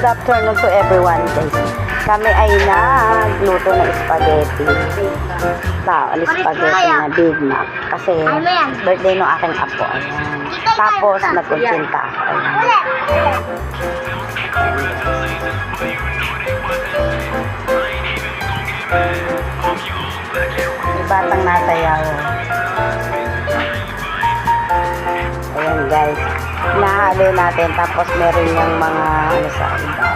Good afternoon to everyone, guys. Kami ay nagluto ng spaghetti. Spaghetti na Big Mac. Kasi birthday ng aking apo. Ayan. Tapos nagkutsinta ako. Ayan. May batang nasayaw. Ayan, guys. Nahalo natin. Tapos meron yung mga ano sa iba.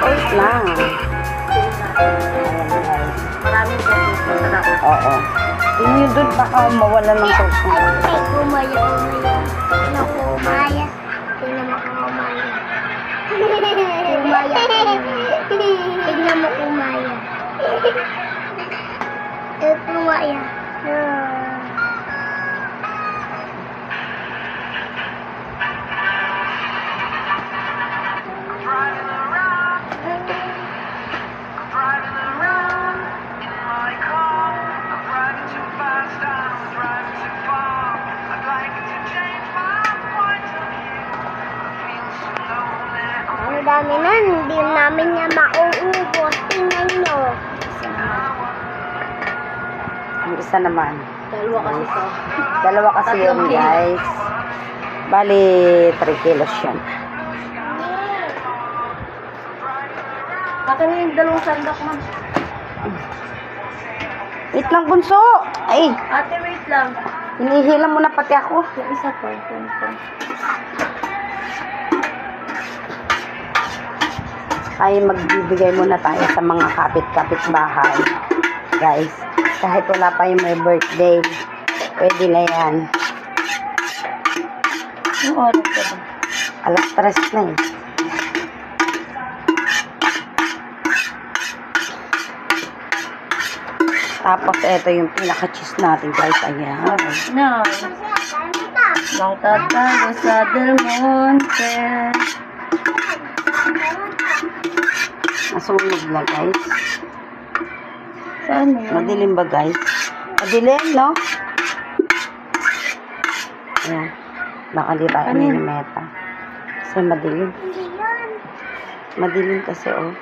Wait lang. Ayan, guys. Maraming sauce. Masarap. Oo. Yung doon baka mawala ng sauce mo. Ay, kumaya. Tingnan ko, kumaya. Tingnan mo, kumaya. Kumaya. Tingnan mo, kumaya. Kumaya. Ang dami na, hindi namin niya mauubos. Tingnan nyo. Yung isa naman. Dalawa kasi to. Dalawa kasi yun, Tatlong guys. Bali, 3 kilos yun. Akin na yung dalawang sandok, ma'am. Wait lang, bunso! Ay, Ate, wait lang. hinihila mo na pati ako. Yung isa pa, ito. Ay, magbibigay muna tayo sa mga kapit-kapit bahay. Guys, kahit wala pa yung may birthday, pwede na yan. Yung oras ka ba? Alas 3 na eh. Tapos, ito yung pinaka-cheese natin, guys. Ayan. No. Nang tatago sa Del Monte. Nasunog na, guys. Saan yun? Madilim ba, guys? Madilim, no? Ayan. Baka di tayo Ano yun? minimeta. Kasi madilim. Madilim kasi, oh.